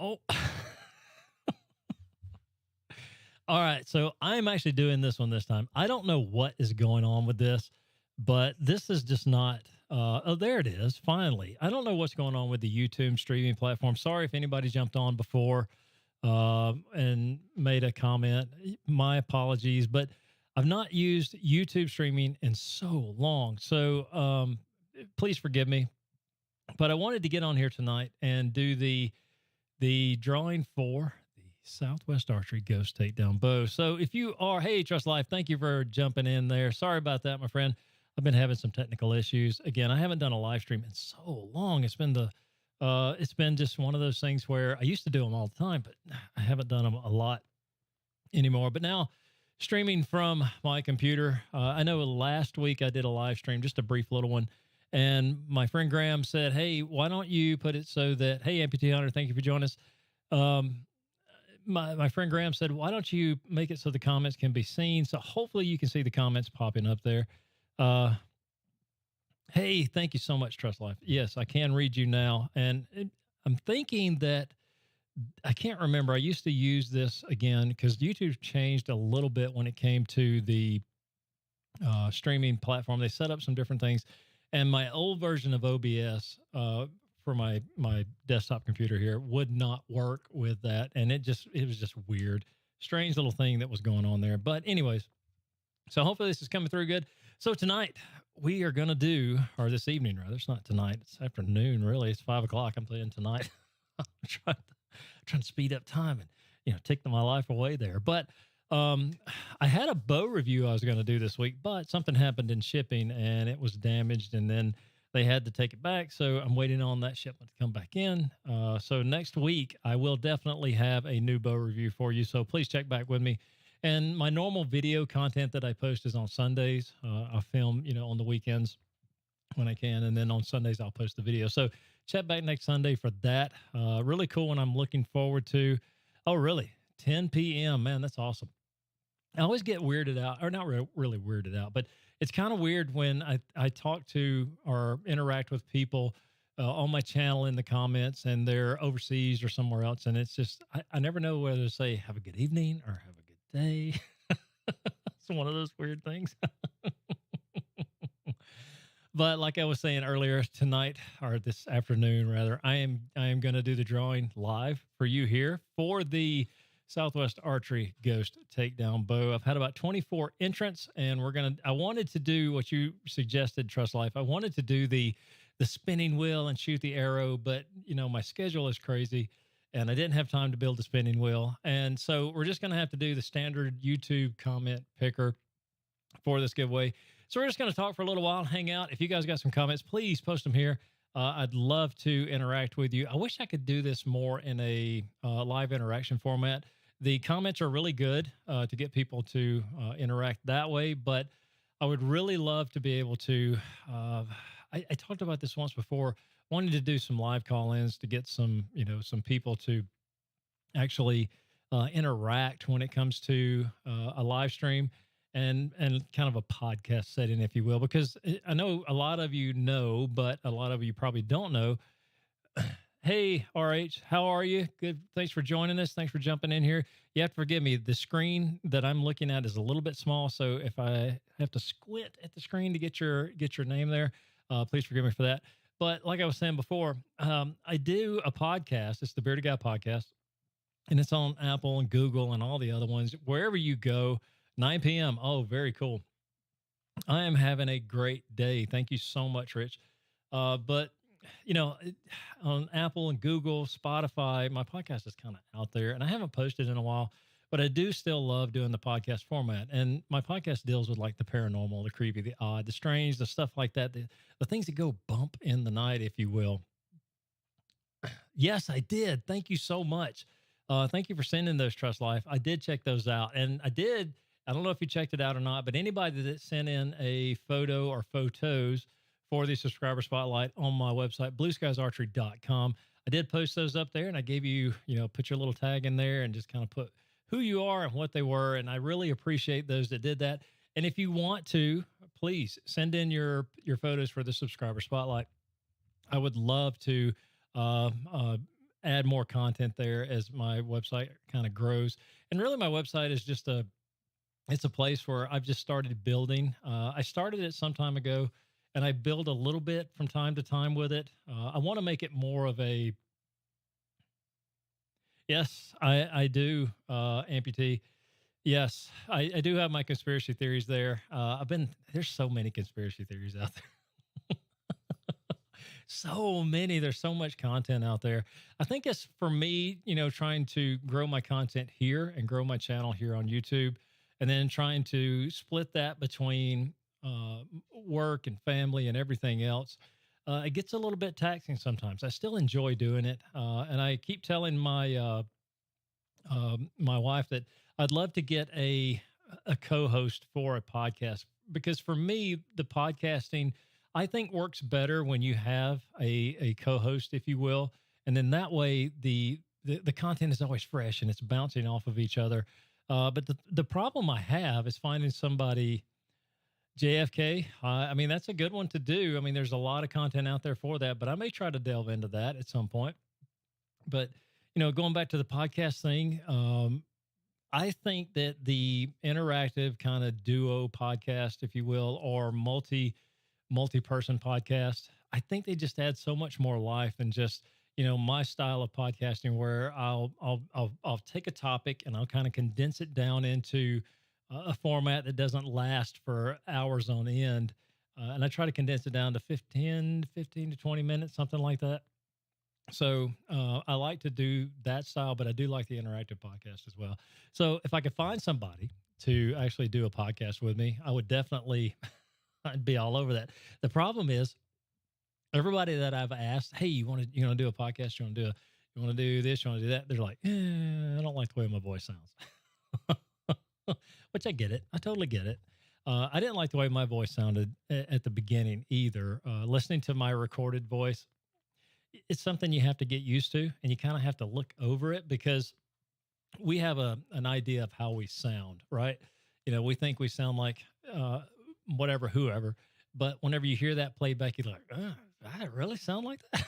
Oh, all right. So I'm actually doing this one this time. I don't know what is going on with this, but this is just not. Oh, there it is. Finally, I don't know what's going on with the YouTube streaming platform. Sorry if anybody jumped on before and made a comment. My apologies, but I've not used YouTube streaming in so long. So please forgive me. But I wanted to get on here tonight and do the drawing for the Southwest Archery Ghost Takedown Bow. So if you are, hey, Trust Life, thank you for jumping in there. Sorry about that, my friend. I've been having some technical issues. Again, I haven't done a live stream in so long. It's been just one of those things where I used to do them all the time, but I haven't done them a lot anymore. But now streaming from my computer, I know last week I did a live stream, just a brief little one. And my friend Graham said, hey, why don't you put it so that, hey, Amputee Hunter, thank you for joining us. My friend Graham said, why don't you make it so the comments can be seen? So hopefully you can see the comments popping up there. Hey, thank you so much, Trust Life. Yes, I can read you now. And I'm thinking that I can't remember. I used to use this again because YouTube changed a little bit when it came to the streaming platform. They set up some different things. And my old version of OBS for my desktop computer here would not work with that. And it was just weird, strange little thing that was going on there. But anyways, so hopefully this is coming through good. So tonight we are going to do, or this evening rather, it's not tonight, it's afternoon really. It's 5 o'clock. I'm playing tonight. I'm trying to speed up time and, take my life away there. But I had a bow review I was going to do this week, but something happened in shipping and it was damaged and then they had to take it back. So I'm waiting on that shipment to come back in. So next week I will definitely have a new bow review for you. So please check back with me. And my normal video content that I post is on Sundays. I film, on the weekends when I can. And then on Sundays, I'll post the video. So check back next Sunday for that. Really cool one I'm looking forward to. Oh, really? 10 p.m. Man, that's awesome. I always get weirded out, or not really weirded out, but it's kind of weird when I talk to or interact with people on my channel in the comments and they're overseas or somewhere else. And it's just, I never know whether to say have a good evening or have a good day. It's one of those weird things. But like I was saying earlier tonight, or this afternoon rather, I am going to do the drawing live for you here for the Southwest Archery Ghost Takedown Bow. I've had about 24 entrants, and I wanted to do what you suggested, Trust Life. I wanted to do the spinning wheel and shoot the arrow, but my schedule is crazy and I didn't have time to build the spinning wheel. And so we're just going to have to do the standard YouTube comment picker for this giveaway. So we're just going to talk for a little while and hang out. If you guys got some comments, please post them here. I'd love to interact with you. I wish I could do this more in a live interaction format. The comments are really good to get people to interact that way, but I would really love to be able to, I talked about this once before, wanting to do some live call-ins to get some people to actually interact when it comes to a live stream and kind of a podcast setting, if you will, because I know a lot of you know, but a lot of you probably don't know. Hey, RH, how are you? Good. Thanks for joining us. Thanks for jumping in here. You have to forgive me. The screen that I'm looking at is a little bit small, so if I have to squint at the screen to get your name there, please forgive me for that. But like I was saying before, I do a podcast. It's the Bearded Guy Podcast, and it's on Apple and Google and all the other ones. Wherever you go, 9 p.m. Oh, very cool. I am having a great day. Thank you so much, Rich. But on Apple and Google, Spotify, my podcast is kind of out there and I haven't posted in a while, but I do still love doing the podcast format. And my podcast deals with like the paranormal, the creepy, the odd, the strange, the stuff like that, the things that go bump in the night, if you will. Yes, I did. Thank you so much. Thank you for sending those, Trust Life. I did check those out, and I don't know if you checked it out or not, but anybody that sent in a photo or photos for the subscriber spotlight on my website, blueskiesarchery.com. I did post those up there and I gave you, put your little tag in there and just kind of put who you are and what they were. And I really appreciate those that did that. And if you want to, please send in your photos for the subscriber spotlight. I would love to add more content there as my website kind of grows. And really, my website is just it's a place where I've just started building. I started it some time ago, and I build a little bit from time to time with it. I want to make it more of a yes, I do, amputee. Yes, I do have my conspiracy theories there. There's so many conspiracy theories out there. So many. There's so much content out there. I think it's for me, trying to grow my content here and grow my channel here on YouTube, and then trying to split that between work and family and everything else. It gets a little bit taxing sometimes. I still enjoy doing it. And I keep telling my wife that I'd love to get a co-host for a podcast, because for me the podcasting I think works better when you have a co-host, if you will, and then that way the content is always fresh and it's bouncing off of each other. But the problem I have is finding somebody. JFK, I mean, that's a good one to do. I mean, there's a lot of content out there for that, but I may try to delve into that at some point. But going back to the podcast thing, I think that the interactive kind of duo podcast, if you will, or multi-person podcast, I think they just add so much more life than just my style of podcasting, where I'll take a topic and I'll kind of condense it down into a format that doesn't last for hours on end. And I try to condense it down to 15 to 20 minutes, something like that. So I like to do that style, but I do like the interactive podcast as well. So if I could find somebody to actually do a podcast with me, I would definitely I'd be all over that. The problem is everybody that I've asked, hey, you want to do a podcast? You want to do this? You want to do that? They're like, I don't like the way my voice sounds. Which I get it. I totally get it. I didn't like the way my voice sounded at the beginning either. Listening to my recorded voice, it's something you have to get used to, and you kind of have to look over it, because we have an idea of how we sound, right? We think we sound like whatever, whoever, but whenever you hear that playback, you're like, I really sound like that.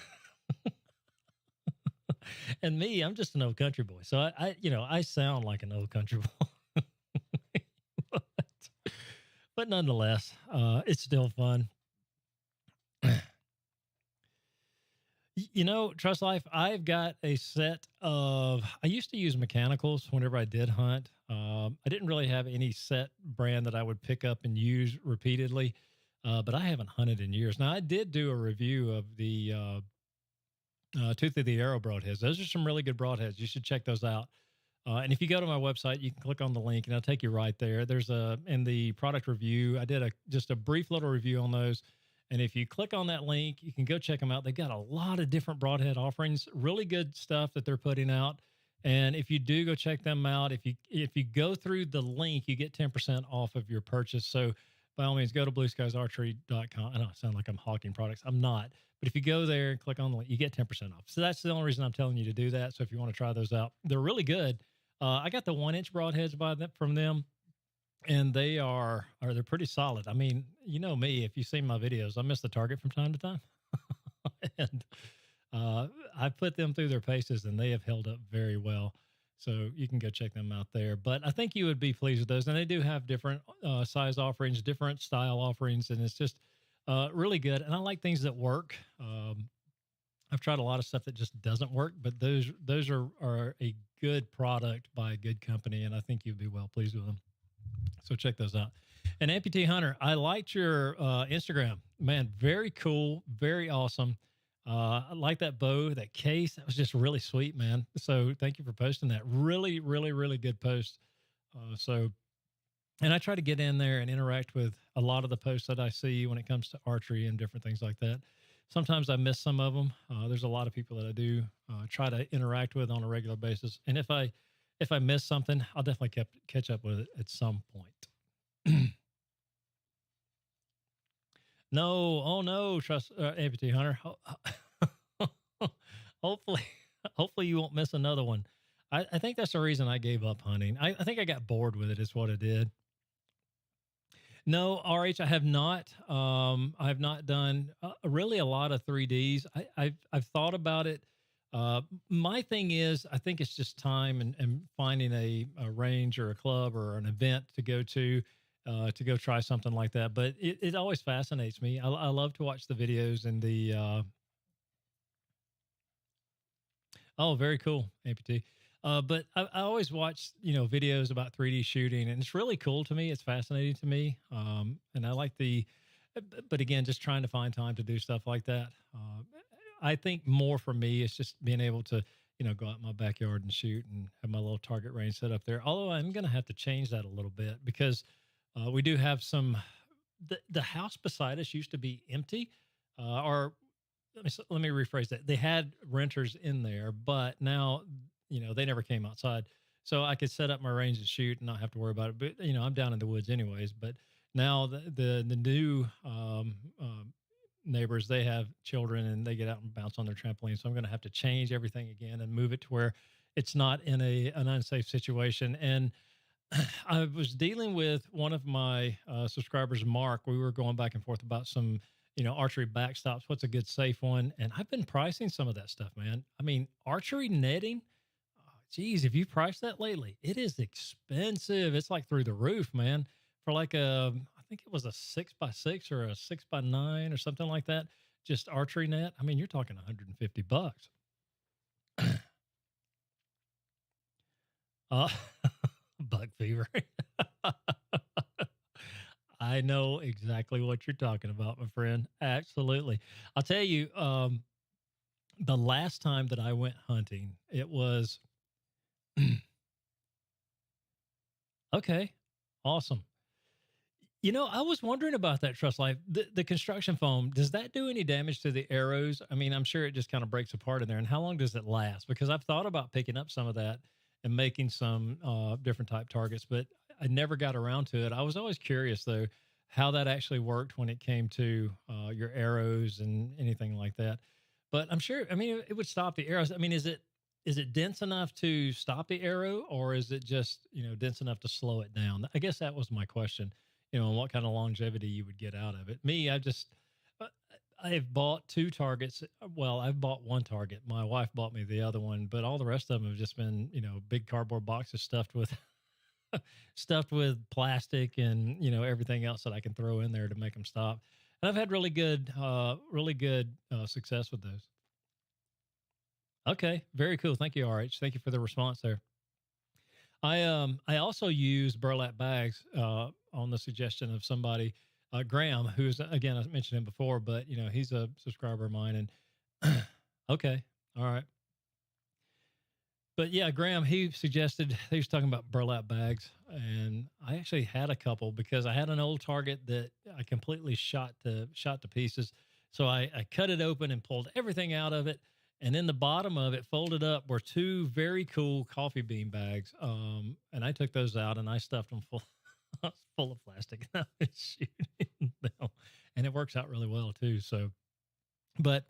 And me, I'm just an old country boy, so I sound like an old country boy. But nonetheless, it's still fun. Trust Life, I've got a set of, I used to use mechanicals whenever I did hunt. I didn't really have any set brand that I would pick up and use repeatedly, but I haven't hunted in years. Now, I did do a review of the Tooth of the Arrow broadheads. Those are some really good broadheads. You should check those out. And if you go to my website, you can click on the link and it'll take you right there. There's in the product review, I did just a brief little review on those. And if you click on that link, you can go check them out. They got a lot of different broadhead offerings, really good stuff that they're putting out. And if you do go check them out, if you go through the link, you get 10% off of your purchase. So by all means, go to blueskiesarchery.com. I know I sound like I'm hawking products. I'm not. But if you go there and click on the link, you get 10% off. So that's the only reason I'm telling you to do that. So if you want to try those out, they're really good. I got the 1-inch broadheads from them, and they're pretty solid. I mean, you know me, if you've seen my videos, I miss the target from time to time. And I put them through their paces, and they have held up very well. So you can go check them out there. But I think you would be pleased with those. And they do have different size offerings, different style offerings, and it's just really good. And I like things that work. I've tried a lot of stuff that just doesn't work, but those are a good product by a good company, and I think you'd be well pleased with them. So check those out. And Amputee Hunter, I liked your Instagram. Man, very cool, very awesome. I like that bow, that case. That was just really sweet, man. So thank you for posting that. Really, really, really good post. And I try to get in there and interact with a lot of the posts that I see when it comes to archery and different things like that. Sometimes I miss some of them. There's a lot of people that I do try to interact with on a regular basis. And if I miss something, I'll definitely catch up with it at some point. No, oh no, trust Amputee Hunter. Hopefully you won't miss another one. I think that's the reason I gave up hunting. I think I got bored with it is what it did. No, RH, I have not. I have not done really a lot of 3Ds. I've thought about it. My thing is, I think it's just time and finding a range or a club or an event to go try something like that. But it always fascinates me. I love to watch the videos and the oh, very cool, amputee. But I always watch, videos about 3D shooting, and it's really cool to me. It's fascinating to me, and I like but again, just trying to find time to do stuff like that. I think more for me, it's just being able to, go out in my backyard and shoot and have my little target range set up there. Although I'm going to have to change that a little bit because we do have some. The house beside us used to be empty, or let me rephrase that. They had renters in there, but now they never came outside, so I could set up my range and shoot and not have to worry about it. But I'm down in the woods anyways. But now the new neighbors, they have children and they get out and bounce on their trampoline. So I'm going to have to change everything again and move it to where it's not in an unsafe situation. And I was dealing with one of my subscribers, Mark. We were going back and forth about some, archery backstops. What's a good safe one? And I've been pricing some of that stuff, man. I mean, archery netting. Geez, if you priced that lately, it is expensive. It's like through the roof, man. For like I think it was a 6x6 or a 6x9 or something like that. Just archery net. I mean, you're talking $150. Uh, Bug fever. I know exactly what you're talking about, my friend. Absolutely. I'll tell you, the last time that I went hunting, it was okay. Awesome. I was wondering about that truss life. The construction foam, does that do any damage to the arrows? I mean, I'm sure it just kind of breaks apart in there. And how long does it last? Because I've thought about picking up some of that and making some different type targets, but I never got around to it. I was always curious though how that actually worked when it came to your arrows and anything like that. But I'm sure, I mean, it would stop the arrows. I mean, is it dense enough to stop the arrow, or is it just dense enough to slow it down? I guess that was my question. And what kind of longevity you would get out of it. Me, uh, I've bought two targets. Well, I've bought one target. My wife bought me the other one, but all the rest of them have just been big cardboard boxes stuffed with stuffed with plastic and everything else that I can throw in there to make them stop. And I've had really good success with those. Okay, very cool. Thank you, RH. Thank you for the response there. I also use burlap bags on the suggestion of somebody, Graham, who's again I mentioned him before, but he's a subscriber of mine. And okay, all right, but yeah, Graham, he suggested he was talking about burlap bags, and I actually had a couple because I had an old target that I completely shot to pieces. So I cut it open and pulled everything out of it, and in the bottom of it, folded up, were two very cool coffee bean bags. And I took those out and I stuffed them full full of plastic. And I was shooting them, and it works out really well too. So, but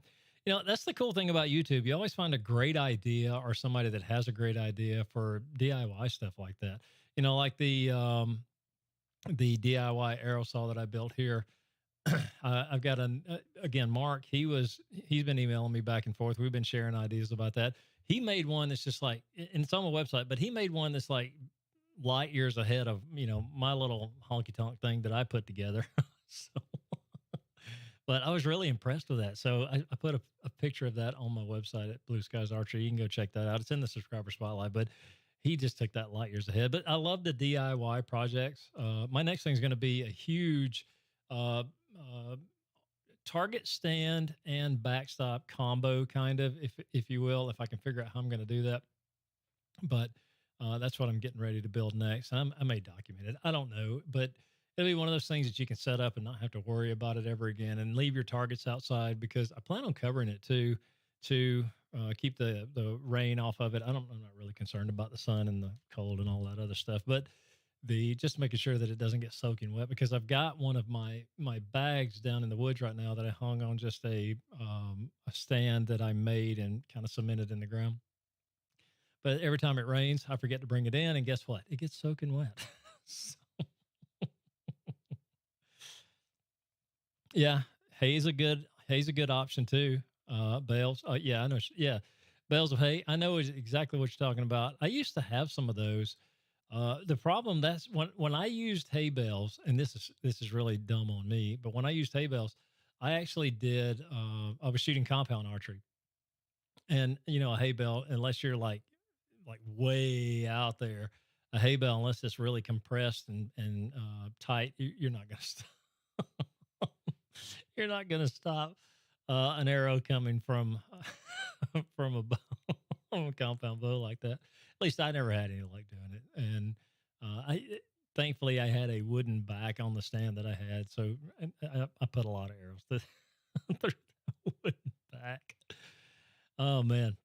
that's the cool thing about YouTube. You always find a great idea or somebody that has a great idea for DIY stuff like that. Like the DIY arrow saw that I built here. I've got again, Mark. He's been emailing me back and forth. We've been sharing ideas about that. He made one that's just like, and it's on my website, but he made one that's like light years ahead of my little honky tonk thing that I put together. So, but I was really impressed with that. So I put a picture of that on my website at Blue Skies Archery. You can go check that out. It's in the subscriber spotlight, but he just took that light years ahead. But I love the DIY projects. My next thing is going to be a huge uh, target stand and backstop combo, kind of, if you will, if I can figure out how I'm going to do that. But that's what I'm getting ready to build next. I may document it. I don't know, but it'll be one of those things that you can set up and not have to worry about it ever again, and leave your targets outside, because I plan on covering it too to keep the rain off of it. I'm not really concerned about the sun and the cold and all that other stuff, but just making sure that it doesn't get soaking wet, because I've got one of my bags down in the woods right now that I hung on just a stand that I made and kind of cemented in the ground. But every time it rains, I forget to bring it in, and guess what? It gets soaking wet. So, yeah, hay's a good option too. Bales. Yeah, I know. Yeah, Bales of hay. I know exactly what you're talking about. I used to have some of those. The problem that's when I used hay bales, and this is really dumb on me, but when I used hay bales, I actually did. I was shooting compound archery, and a hay bale, unless you're like way out there, a hay bale, unless it's really compressed and tight, you're not gonna stop. You're not gonna stop an arrow coming from from a bow, from a compound bow like that. At least I never had any luck doing it, and thankfully I had a wooden back on the stand that I had, so I put a lot of arrows through the wooden back. Oh man.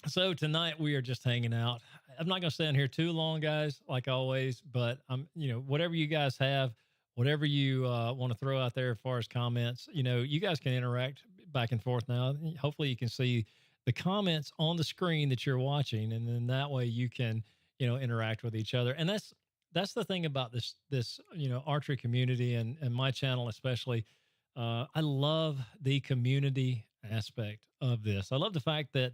So tonight we are just hanging out. I'm not going to stay in here too long, guys, like always, but whatever you guys have, whatever you want to throw out there as far as comments, you guys can interact back and forth now. Hopefully you can see the comments on the screen that you're watching. And then that way you can, interact with each other. And that's the thing about this, archery community and my channel, especially. I love the community aspect of this. I love the fact that,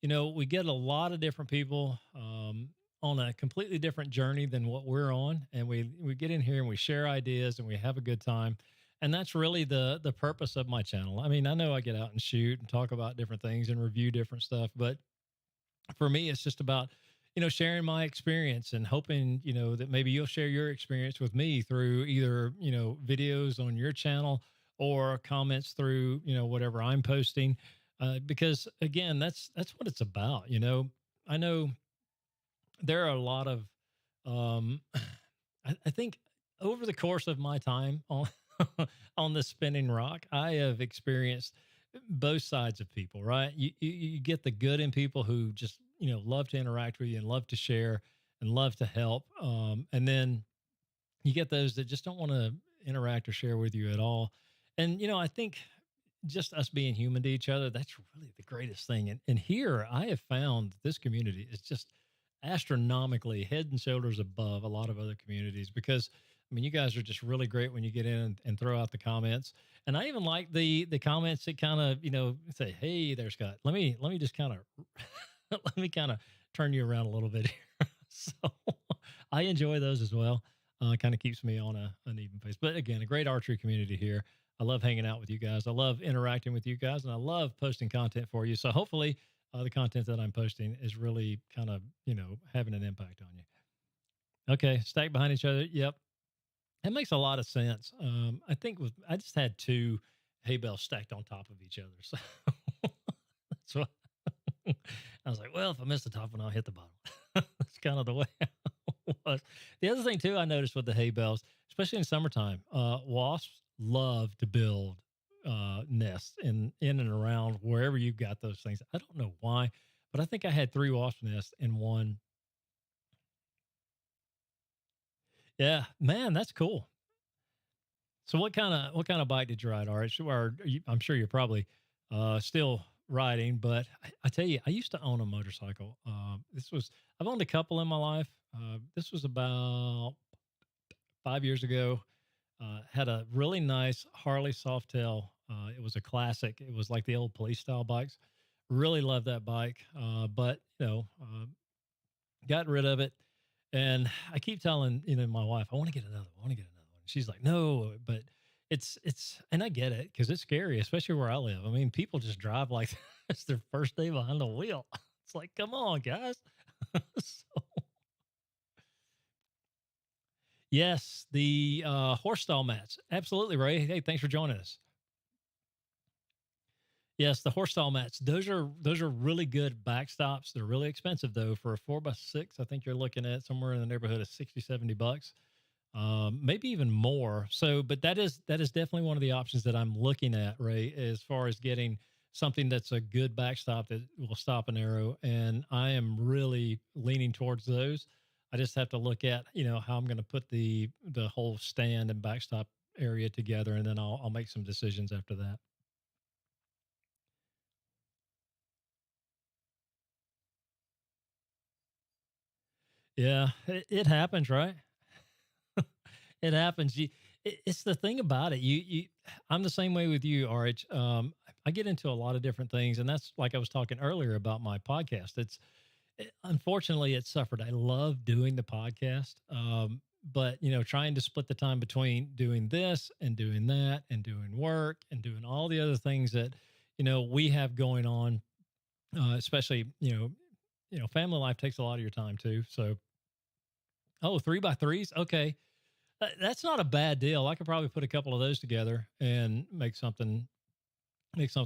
we get a lot of different people on a completely different journey than what we're on, and we get in here and we share ideas and we have a good time, and that's really the purpose of my channel. I mean, I know I get out and shoot and talk about different things and review different stuff, but for me, it's just about sharing my experience and hoping that maybe you'll share your experience with me through either videos on your channel or comments through whatever I'm posting, because again, that's what it's about. I know there are a lot of um I think over the course of my time on on the spinning rock, I have experienced both sides of people, right? You get the good in people who just love to interact with you and love to share and love to help, and then you get those that just don't want to interact or share with you at all. And I think just us being human to each other, that's really the greatest thing. And here I have found this community is just astronomically head and shoulders above a lot of other communities, because I mean, you guys are just really great when you get in and throw out the comments. And I even like the comments that kind of, say, hey there, Scott, let me just kind of let me kind of turn you around a little bit here. So I enjoy those as well. Kind of keeps me on an even pace. But again, a great archery community here. I love hanging out with you guys. I love interacting with you guys, and I love posting content for you. So hopefully, the content that I'm posting is really kind of having an impact on you. Okay, stacked behind each other. Yep, that makes a lot of sense. I think I just had two hay bales stacked on top of each other, so that's what I was like. Well, if I miss the top one, I'll hit the bottom. That's kind of the way it was. The other thing too, I noticed with the hay bales, especially in summertime, wasps love to build nests in and around wherever you've got those things. I don't know why, but I think I had three wasp nests in one. Yeah, man, that's cool. So what kind of bike did you ride, Art? I'm sure you're probably still riding, but I tell you, I used to own a motorcycle. I've owned a couple in my life. This was about 5 years ago. Had a really nice Harley Softail. It was a classic. It was like the old police style bikes. Really loved that bike, but got rid of it. And I keep telling my wife, I want to get another one. I want to get another one. She's like, no, but and I get it because it's scary, especially where I live. I mean, people just drive like it's their first day behind the wheel. It's like, come on, guys. So, yes, the horse stall mats. Absolutely, Ray. Hey, thanks for joining us. Yes, the horse stall mats. Those are really good backstops. They're really expensive though. For a 4x6, I think you're looking at somewhere in the neighborhood of 60, $70, maybe even more. So, but that is definitely one of the options that I'm looking at, Ray, as far as getting something that's a good backstop that will stop an arrow. And I am really leaning towards those. I just have to look at how I'm going to put the whole stand and backstop area together, and then I'll make some decisions after that. Yeah, it happens, right? It happens. It's the thing about it. I'm the same way with you, RH. I get into a lot of different things, and that's like I was talking earlier about my podcast. Unfortunately, it suffered. I love doing the podcast, but trying to split the time between doing this and doing that and doing work and doing all the other things that we have going on, especially family life takes a lot of your time too. So, oh, 3x3s, okay, that's not a bad deal. I could probably put a couple of those together and make something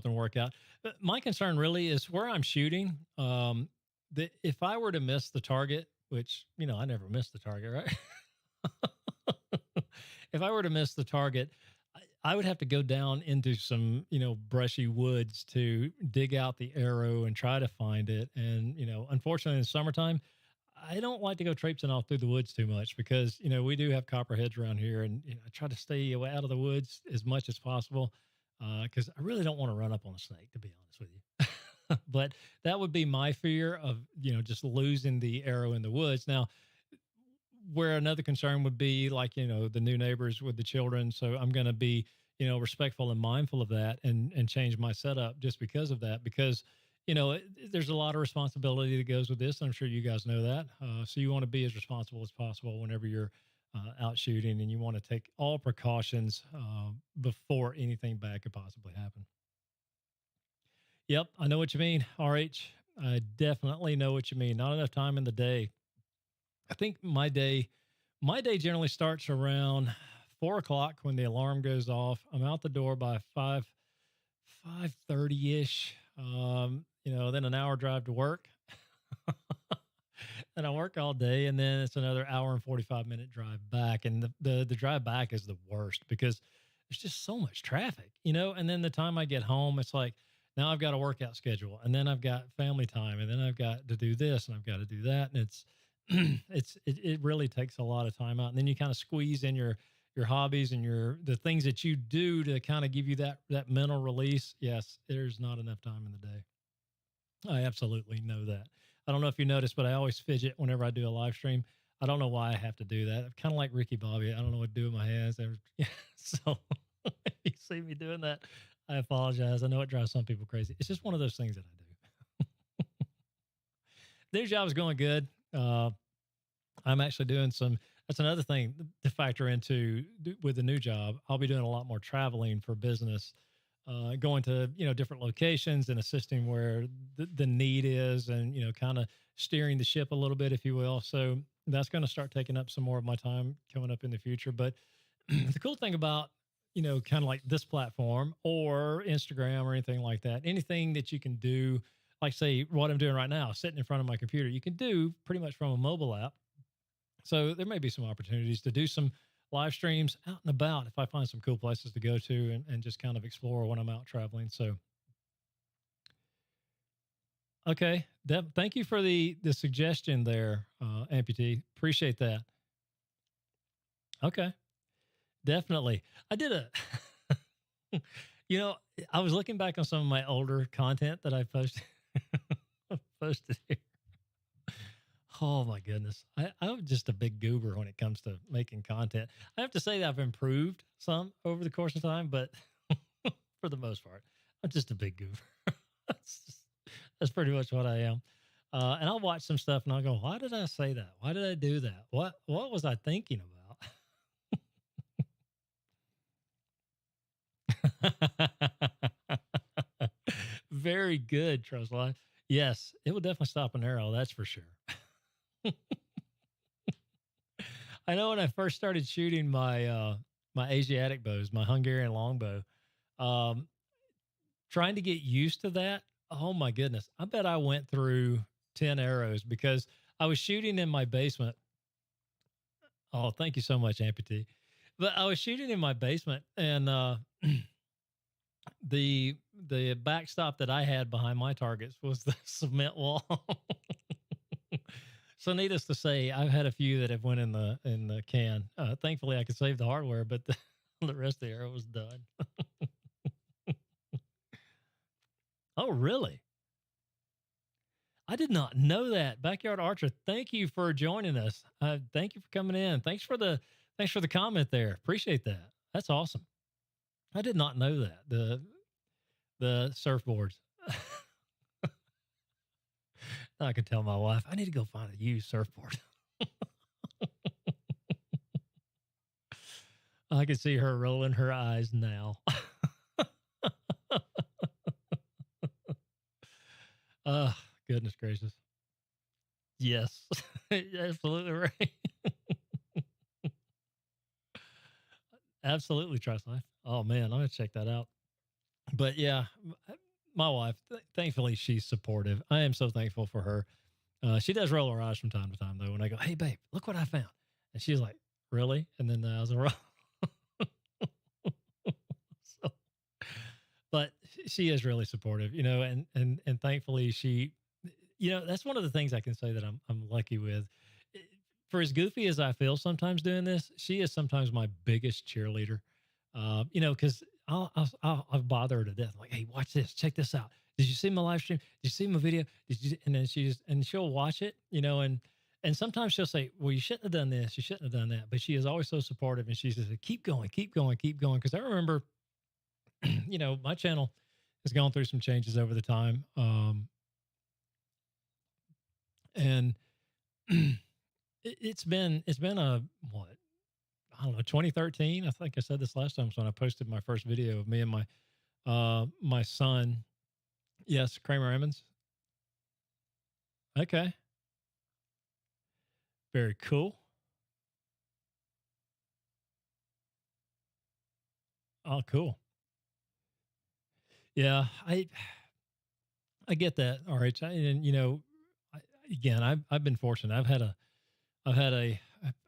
work out. But my concern really is where I'm shooting. That if I were to miss the target, which I never miss the target, right? If I were to miss the target, I would have to go down into some brushy woods to dig out the arrow and try to find it. And unfortunately, in the summertime, I don't like to go traipsing off through the woods too much because we do have copperheads around here, and I try to stay away out of the woods as much as possible because I really don't want to run up on a snake, to be honest with you. But that would be my fear of just losing the arrow in the woods. Now, where another concern would be like the new neighbors with the children, so I'm going to be respectful and mindful of that, and change my setup just because of that, because there's a lot of responsibility that goes with this. I'm sure you guys know that. So you want to be as responsible as possible whenever you're out shooting, and you want to take all precautions before anything bad could possibly happen. Yep, I know what you mean, RH. I definitely know what you mean. Not enough time in the day. I think my day generally starts around 4 o'clock when the alarm goes off. I'm out the door by 5:30 ish. Then an hour drive to work. And I work all day, and then it's another hour and 45-minute drive back. And the drive back is the worst because there's just so much traffic, and then the time I get home, it's like, now I've got a workout schedule, and then I've got family time, and then I've got to do this, and I've got to do that. And it really takes a lot of time out. And then you kind of squeeze in your hobbies and the things that you do to kind of give you that mental release. Yes, there's not enough time in the day. I absolutely know that. I don't know if you noticed, but I always fidget whenever I do a live stream. I don't know why I have to do that. I'm kind of like Ricky Bobby. I don't know what to do with my hands. So if you see me doing that, I apologize. I know it drives some people crazy. It's just one of those things that I do. Their job's going good. I'm actually doing that's another thing to factor into with the new job. I'll be doing a lot more traveling for business, going to, different locations and assisting where the need is, and, kind of steering the ship a little bit, if you will. So that's going to start taking up some more of my time coming up in the future. But the cool thing about, kind of like this platform or Instagram or anything like that, anything that you can do, like say what I'm doing right now, sitting in front of my computer, you can do pretty much from a mobile app. So there may be some opportunities to do some live streams out and about if I find some cool places to go to and just kind of explore when I'm out traveling. So, okay. Deb, thank you for the suggestion there, Amputee. Appreciate that. Okay. Definitely. I did I was looking back on some of my older content that I posted here. Oh my goodness. I'm just a big goober when it comes to making content. I have to say that I've improved some over the course of time, but for the most part, I'm just a big goober. That's pretty much what I am. And I'll watch some stuff and I'll go, why did I say that? Why did I do that? What was I thinking about? Very good, Trust Life. Yes, it will definitely stop an arrow. That's for sure. I know when I first started shooting my Asiatic bows, my Hungarian longbow, um, trying to get used to that. Oh my goodness. I bet I went through 10 arrows because I was shooting in my basement. Oh, thank you so much, Amputee. But I was shooting in my basement, and the backstop that I had behind my targets was the cement wall. So needless to say, I've had a few that have went in the can. Thankfully, I could save the hardware, but the rest of the arrow was done. Oh, really? I did not know that. Backyard Archer, thank you for joining us. Thank you for coming in. Thanks for the Thanks for the comment there. Appreciate that. That's awesome. I did not know that. The surfboards. I could tell my wife, I need to go find a used surfboard. I can see her rolling her eyes now. uh, Goodness gracious. Yes, absolutely right. Absolutely, Trust Life. Oh man, I'm gonna check that out. But yeah, my wife, thankfully, she's supportive. I am so thankful for her. She does roll her eyes from time to time, though, when I go, "Hey, babe, look what I found," and she's like, "Really?" And then I was a roll. So, but she is really supportive, and thankfully she, that's one of the things I can say that I'm lucky with. For as goofy as I feel sometimes doing this, she is sometimes my biggest cheerleader. Because I'll bother her to death. Like, hey, watch this, check this out. Did you see my live stream? Did you see my video? Did you? And then she'll watch it, and sometimes she'll say, well, you shouldn't have done this, you shouldn't have done that. But she is always so supportive, and she says, keep going, keep going, keep going. Because I remember, my channel has gone through some changes over the time, and it's been a what, I don't know, 2013. I think I said this last time. So when I posted my first video of me and my son. Yes, Kramer Emmons. Okay. Very cool. Oh, cool. Yeah, I get that. All right, and again, I've been fortunate. I've had a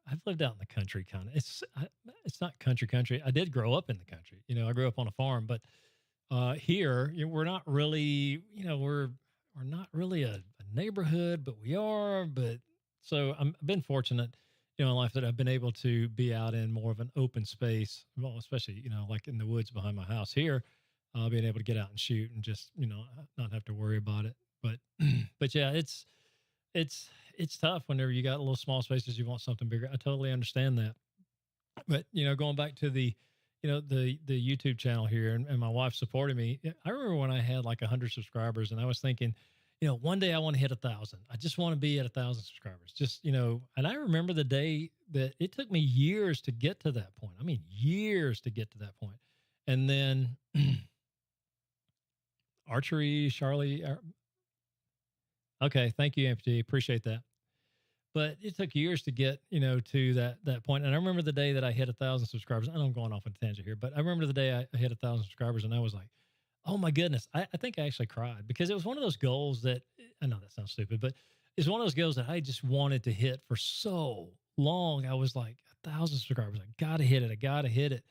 I've lived out in the country kind of. It's not country. I did grow up in the country. I grew up on a farm, but here we're not really. We're not really a neighborhood, but we are. But so I've been fortunate, in life that I've been able to be out in more of an open space. Well, especially like in the woods behind my house here, being able to get out and shoot and just not have to worry about it. But but yeah, it's tough whenever you got little small spaces. You want something bigger. I totally understand that. But going back to the YouTube channel here, and my wife supported me. I remember when I had like 100 subscribers, and I was thinking, one day I want to hit 1,000. I just want to be at 1,000 subscribers. Just and I remember the day that it took me years to get to that point. I mean, years to get to that point. And then archery, Charlie. Okay, thank you, Amputee. Appreciate that. But it took years to get, to that point. And I remember the day that I hit 1,000 subscribers. I know I'm going off on a tangent here, but I remember the day I hit 1,000 subscribers, and I was like, oh my goodness. I think I actually cried, because it was one of those goals that, I know that sounds stupid, but it's one of those goals that I just wanted to hit for so long. I was like, 1,000 subscribers. I got to hit it. I got to hit it.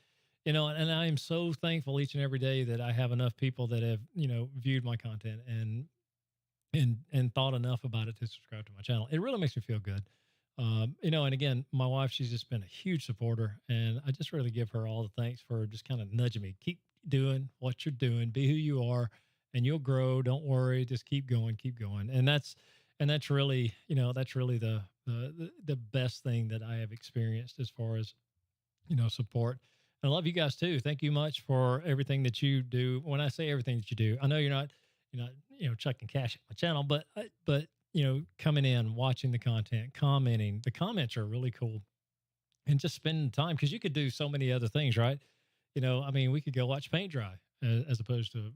And I am so thankful each and every day that I have enough people that have, viewed my content and thought enough about it to subscribe to my channel. It really makes me feel good. And again, my wife, she's just been a huge supporter, and I just really give her all the thanks for just kind of nudging me. Keep doing what you're doing, be who you are, and you'll grow. Don't worry. Just keep going, keep going. And that's really, that's really the best thing that I have experienced as far as, support. And I love you guys too. Thank you much for everything that you do. When I say everything that you do, I know you're not, chucking cash at my channel, but coming in, watching the content, commenting. The comments are really cool, and just spending time, because you could do so many other things, right? I mean, we could go watch paint dry as opposed to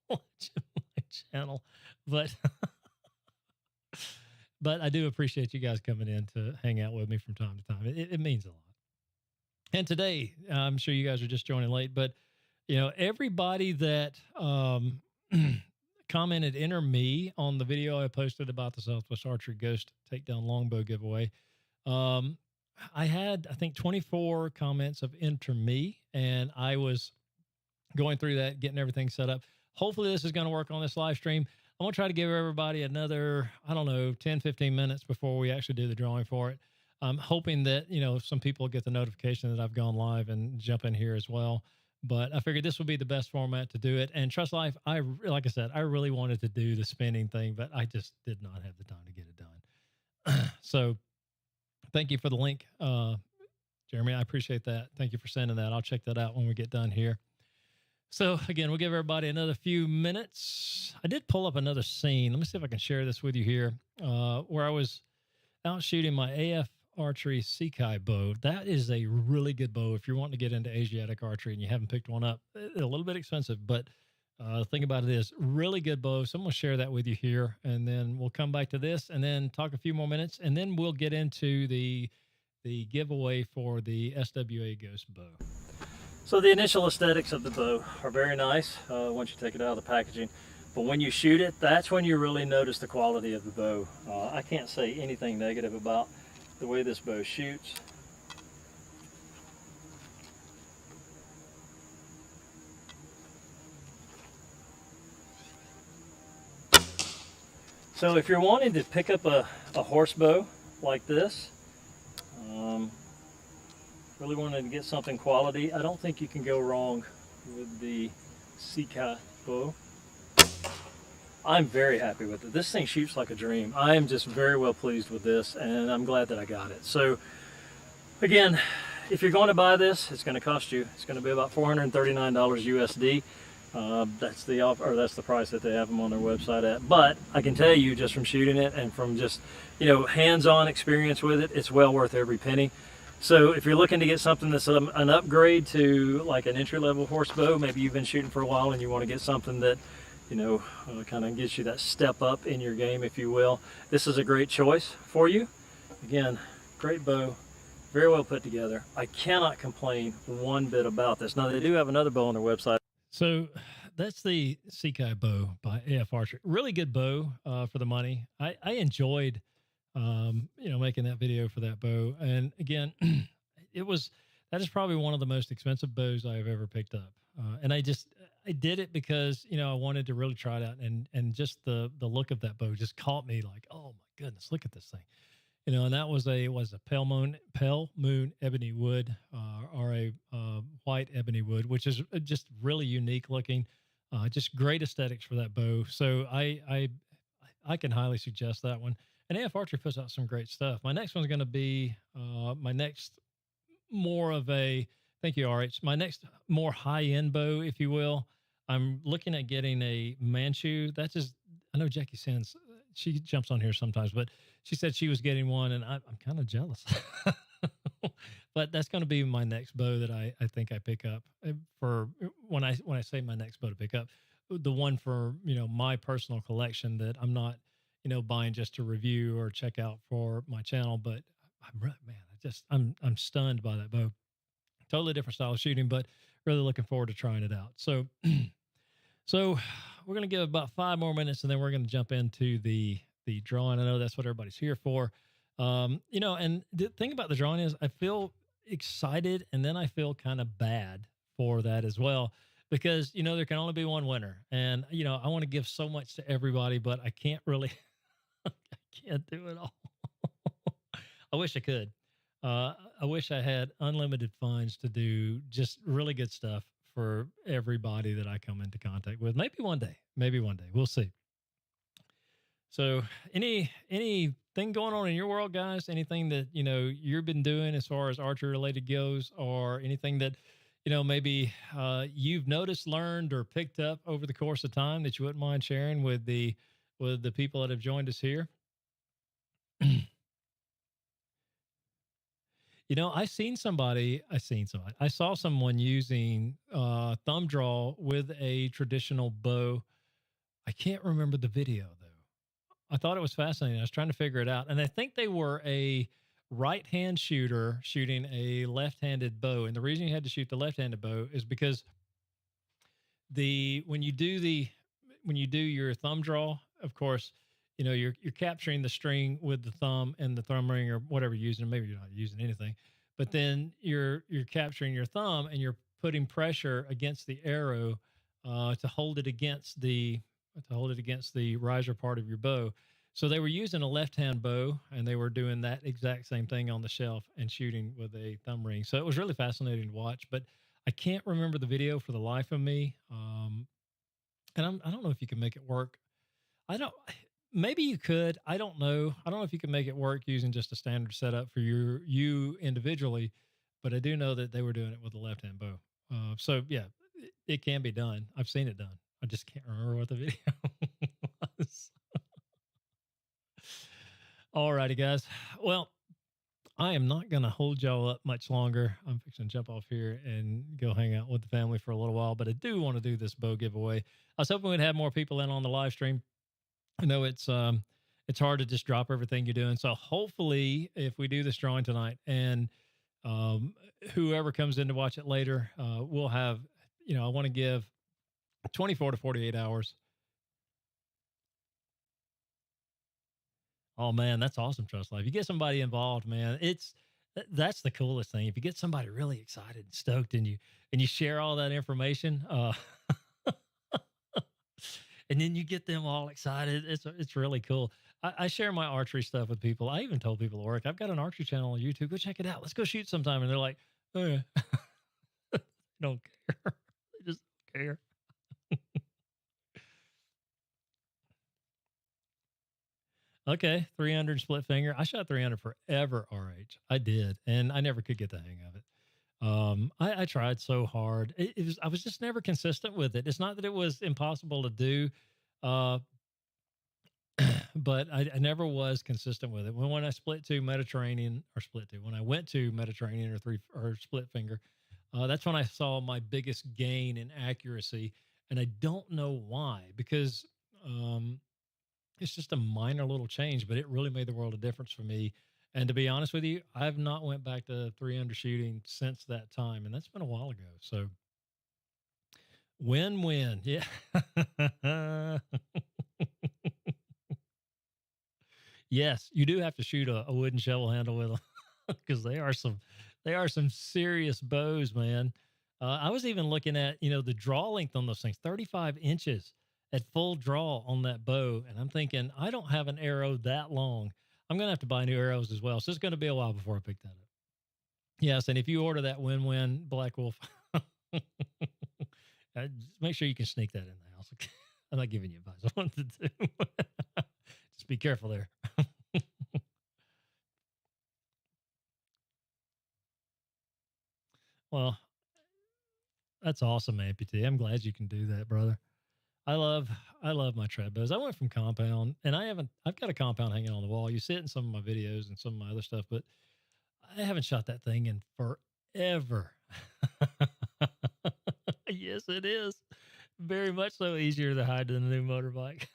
watching my channel, but but I do appreciate you guys coming in to hang out with me from time to time. It means a lot. And today, I'm sure you guys are just joining late, but everybody that commented enter me on the video I posted about the Southwest Archery Ghost Takedown Longbow giveaway. I had, I think, 24 comments of enter me, and I was going through that, getting everything set up. Hopefully this is going to work on this live stream. I'm going to try to give everybody another, 10, 15 minutes before we actually do the drawing for it. I'm hoping that, some people get the notification that I've gone live and jump in here as well. But I figured this would be the best format to do it. And Trust Life, like I said, I really wanted to do the spinning thing, but I just did not have the time to get it done. So thank you for the link, Jeremy, I appreciate that. Thank you for sending that. I'll check that out when we get done here. So again, we'll give everybody another few minutes. I did pull up another scene. Let me see if I can share this with you here, where I was out shooting my AF Archery Sekai bow. That is a really good bow if you're wanting to get into Asiatic archery and you haven't picked one up. A little bit expensive, but the thing about it is really good bow. So I'm going to share that with you here, and then we'll come back to this and then talk a few more minutes, and then we'll get into the giveaway for the SWA Ghost bow. So the initial aesthetics of the bow are very nice once you take it out of the packaging. But when you shoot it, that's when you really notice the quality of the bow. I can't say anything negative about the way this bow shoots. So if you're wanting to pick up a horse bow like this, really wanting to get something quality, I don't think you can go wrong with the Sekai bow. I'm very happy with it. This thing shoots like a dream. I am just very well pleased with this, and I'm glad that I got it. So again, if you're going to buy this, it's going to cost you. It's going to be about $439 USD. That's the offer, or that's the price that they have them on their website at. But I can tell you, just from shooting it and from just, you know, hands-on experience with it, it's well worth every penny. So if you're looking to get something that's an upgrade to like an entry-level horse bow, maybe you've been shooting for a while and you want to get something that, you know, kind of gives you that step up in your game, if you will, this is a great choice for you. Again, great bow, very well put together. I cannot complain one bit about this. Now, they do have another bow on their website. So that's the Sekai bow by AF Archery. Really good bow for the money. I enjoyed, you know, making that video for that bow. And again, that is probably one of the most expensive bows I've ever picked up. And I did it because, you know, I wanted to really try it out, and just the look of that bow just caught me like, oh my goodness, look at this thing. You know, and that was a pale moon ebony wood, or a white ebony wood, which is just really unique looking, just great aesthetics for that bow. So I can highly suggest that one. And AF Archery puts out some great stuff. My next one's going to be my next more of a, thank you, RH, my next more high-end bow, if you will. I'm looking at getting a Manchu. That's just, I know Jackie Sands, she jumps on here sometimes, but she said she was getting one, and I'm kind of jealous. But that's going to be my next bow that I think I pick up for when I say my next bow to pick up, the one for, you know, my personal collection that I'm not, you know, buying just to review or check out for my channel. But I'm really, man, I'm stunned by that bow. Totally different style of shooting, but really looking forward to trying it out. So, so we're going to give about 5 more minutes, and then we're going to jump into the drawing. I know that's what everybody's here for. You know, and the thing about the drawing is I feel excited, and then I feel kind of bad for that as well, because, you know, there can only be one winner, and, you know, I want to give so much to everybody, but I can't really, I can't do it all. I wish I could. I wish I had unlimited funds to do just really good stuff for everybody that I come into contact with. Maybe one day, we'll see. So anything going on in your world, guys? Anything that, you know, you've been doing as far as archery related goes, or anything that, you know, maybe you've noticed, learned, or picked up over the course of time that you wouldn't mind sharing with the people that have joined us here? You know, I saw someone using thumb draw with a traditional bow. I can't remember the video though. I thought it was fascinating. I was trying to figure it out. And I think they were a right-hand shooter shooting a left-handed bow. And the reason you had to shoot the left-handed bow is because when you do your thumb draw, of course, you know, you're capturing the string with the thumb and the thumb ring or whatever you're using. Maybe you're not using anything, but then you're capturing your thumb and you're putting pressure against the arrow to hold it against the riser part of your bow. So they were using a left-hand bow, and they were doing that exact same thing on the shelf and shooting with a thumb ring. So it was really fascinating to watch, but I can't remember the video for the life of me. And I don't know if you can make it work. Maybe you could. I don't know. I don't know if you can make it work using just a standard setup for you individually. but I do know that they were doing it with a left-hand bow. So yeah, it can be done. I've seen it done. I just can't remember what the video was. All righty, guys. Well, I am not going to hold y'all up much longer. I'm fixing to jump off here and go hang out with the family for a little while, but I do want to do this bow giveaway. I was hoping we'd have more people in on the live stream. I know it's hard to just drop everything you're doing. So hopefully, if we do this drawing tonight and um, whoever comes in to watch it later, we'll have, I want to give 24 to 48 hours. Oh man, that's awesome, Trust Life. You get somebody involved, man. That's the coolest thing. If you get somebody really excited and stoked and you share all that information, and then you get them all excited. It's really cool. I share my archery stuff with people. I even told people at work, I've got an archery channel on YouTube. Go check it out. Let's go shoot sometime. And they're like, oh yeah. They don't care. They just don't care. Okay, 300 split finger. I shot 300 forever, RH. I did, and I never could get the hang of it. I tried so hard. I was just never consistent with it. It's not that it was impossible to do, uh, but I never was consistent with it. When I split to Mediterranean or split to when I went to Mediterranean or split finger, that's when I saw my biggest gain in accuracy, and I don't know why because it's just a minor little change, but it really made the world of difference for me. And to be honest with you, I've not went back to 300 shooting since that time, and that's been a while ago. So win-win, yeah. Yes, you do have to shoot a wooden shovel handle with them because they are some serious bows, man. I was even looking at the draw length on those things, 35 inches at full draw on that bow, and I'm thinking I don't have an arrow that long. I'm gonna have to buy new arrows as well, so it's gonna be a while before I pick that up. Yes, and if you order that win-win Black Wolf, just make sure you can sneak that in the house. I'm not giving you advice on what to do. Just be careful there. Well, that's awesome, Amputee. I'm glad you can do that, brother. I love my trad bows. I went from compound, and I've got a compound hanging on the wall. You see it in some of my videos and some of my other stuff, but I haven't shot that thing in forever. Yes, it is. Very much so easier to hide than a new motorbike.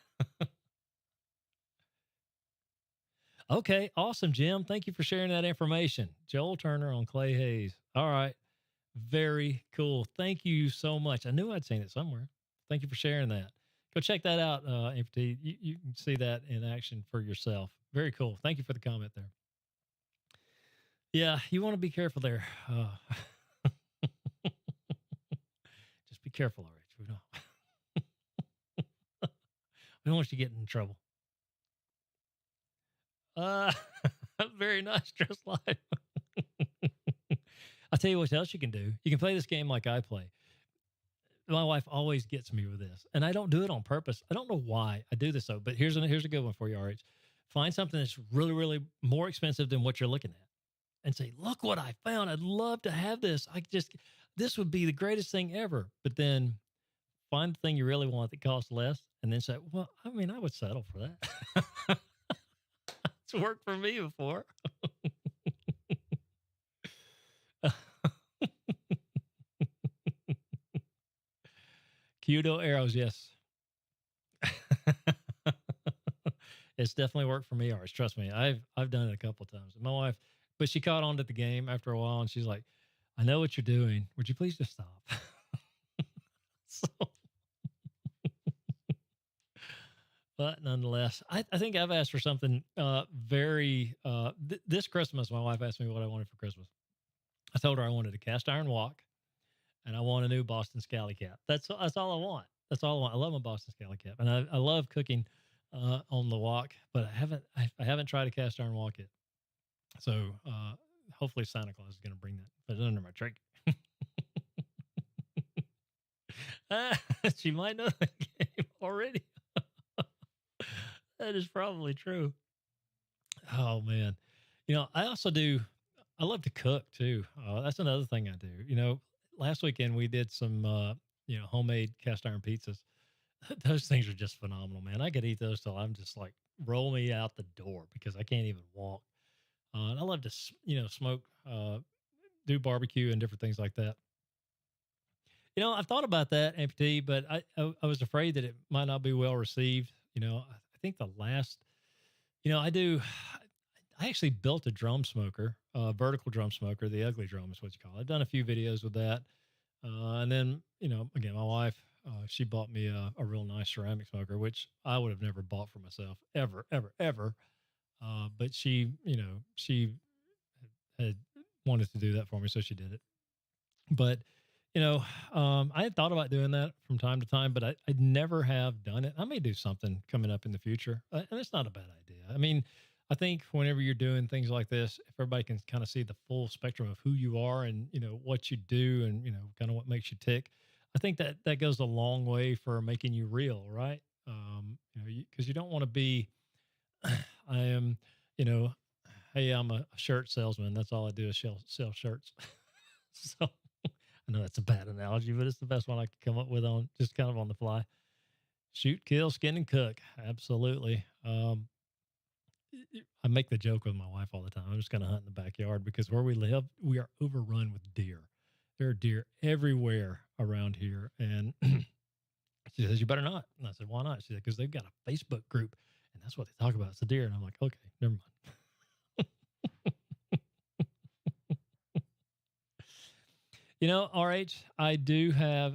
Okay, awesome, Jim. Thank you for sharing that information. Joel Turner on Clay Hayes. All right. Very cool. Thank you so much. I knew I'd seen it somewhere. Thank you for sharing that. Go check that out, Amputee. You can see that in action for yourself. Very cool. Thank you for the comment there. Yeah, you want to be careful there. Just be careful, all right? We don't want you to get in trouble. Very nice, Just Life. I'll tell you what else you can do. You can play this game like I play. My wife always gets me with this, and I don't do it on purpose. I don't know why I do this though, but here's a good one for you, RH. Find something that's really, really more expensive than what you're looking at and say, look what I found. I'd love to have this. This would be the greatest thing ever. But then find the thing you really want that costs less and then say, well, I mean, I would settle for that. It's worked for me before. Kudo arrows, yes. It's definitely worked for me, Ars. Trust me, I've done it a couple of times. My wife, but she caught on to the game after a while, and she's like, "I know what you're doing. Would you please just stop?" So, but nonetheless, I think I've asked for something this Christmas. My wife asked me what I wanted for Christmas. I told her I wanted a cast iron wok, and I want a new Boston Scally cap. That's all I want. That's all I want. I love my Boston Scally cap, and I love cooking on the wok, but I haven't tried a cast iron wok yet. So hopefully Santa Claus is going to bring that, but under my tree. She might know the game already. That is probably true. Oh man, I also do. I love to cook too. That's another thing I do. Last weekend we did some, homemade cast iron pizzas. Those things are just phenomenal, man. I could eat those till I'm just like roll me out the door because I can't even walk. And I love to, smoke, do barbecue and different things like that. I've thought about that, amputee, but I was afraid that it might not be well received. I think the last, I do. I actually built a drum smoker, a vertical drum smoker. The ugly drum is what you call it. I've done a few videos with that. And then, again, my wife, she bought me a real nice ceramic smoker, which I would have never bought for myself ever, ever, ever. But she had wanted to do that for me, so she did it. But, I had thought about doing that from time to time, but I never have done it. I may do something coming up in the future, and it's not a bad idea. I mean, I think whenever you're doing things like this, if everybody can kind of see the full spectrum of who you are and, what you do and, kind of what makes you tick, I think that goes a long way for making you real, right? Because you don't want to be, I am, you know, hey, I'm a shirt salesman. That's all I do is sell shirts. So I know that's a bad analogy, but it's the best one I could come up with on just kind of on the fly. Shoot, kill, skin, and cook. Absolutely. I make the joke with my wife all the time. I'm just going to hunt in the backyard because where we live, we are overrun with deer. There are deer everywhere around here. And she says, you better not. And I said, why not? She said, because they've got a Facebook group and that's what they talk about. It's the deer. And I'm like, okay, never mind. RH, I do have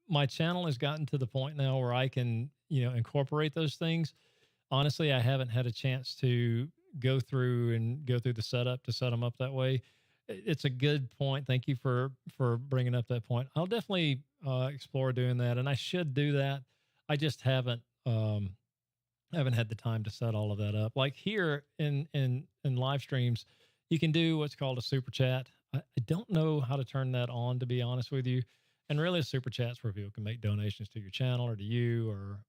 my channel has gotten to the point now where I can, incorporate those things. Honestly, I haven't had a chance to go through the setup to set them up that way. It's a good point. Thank you for bringing up that point. I'll definitely explore doing that, and I should do that. I just haven't had the time to set all of that up. Like here in live streams, you can do what's called a super chat. I don't know how to turn that on, to be honest with you. And really, a super chat's where people can make donations to your channel or to you. Or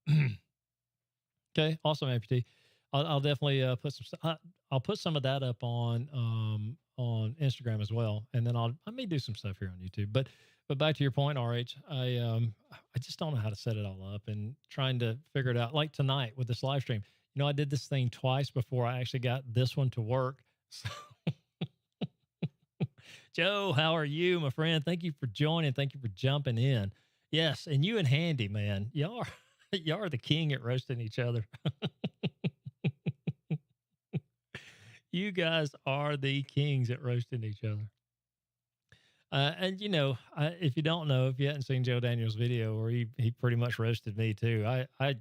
okay, awesome, amputee. I'll definitely put some. I'll put some of that up on Instagram as well, and then I may do some stuff here on YouTube. But back to your point, RH, I just don't know how to set it all up and trying to figure it out. Like tonight with this live stream, I did this thing twice before I actually got this one to work. So Joe, how are you, my friend? Thank you for joining. Thank you for jumping in. Yes, and you and Handy, man, y'all are the king at roasting each other. You guys are the kings at roasting each other. And if you don't know, if you hadn't seen Joe Daniels' video where he pretty much roasted me too, I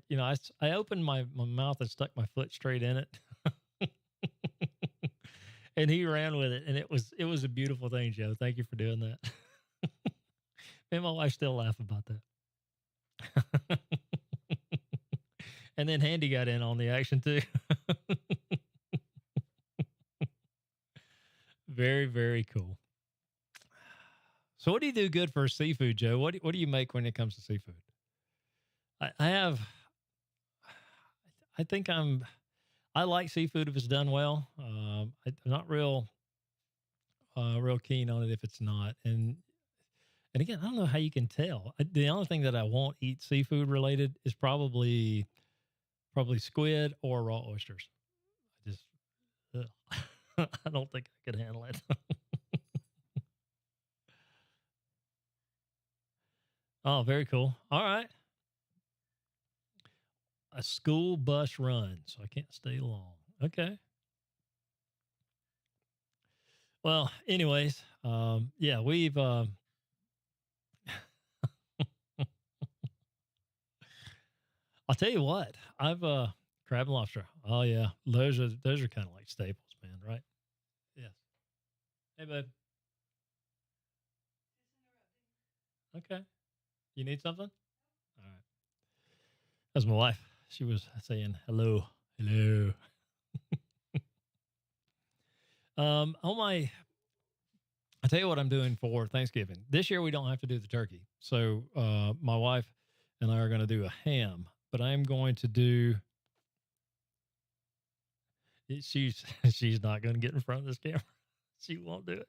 opened my mouth and stuck my foot straight in it. And he ran with it, and it was a beautiful thing, Joe. Thank you for doing that. Me and my wife still laugh about that. And then Handy got in on the action too. Very, very cool. So what do you do good for seafood, Joe? What do you make when it comes to seafood? I like seafood if it's done well. I'm not real keen on it if it's not. And again, I don't know how you can tell. The only thing that I won't eat seafood related is probably squid or raw oysters. I don't think I could handle it. Oh, very cool. All right. A school bus run, so I can't stay long. Okay. Well, anyways, yeah, we've I'll tell you what, I've crab and lobster. Oh yeah, those are kind of like staples, man, right? Yes. Hey, babe. Okay. You need something? All right. That's my wife. She was saying hello, hello. I tell you what I'm doing for Thanksgiving. This year we don't have to do the turkey. So my wife and I are going to do a ham, but I am going to do, She's she's not going to get in front of this camera. She won't do it.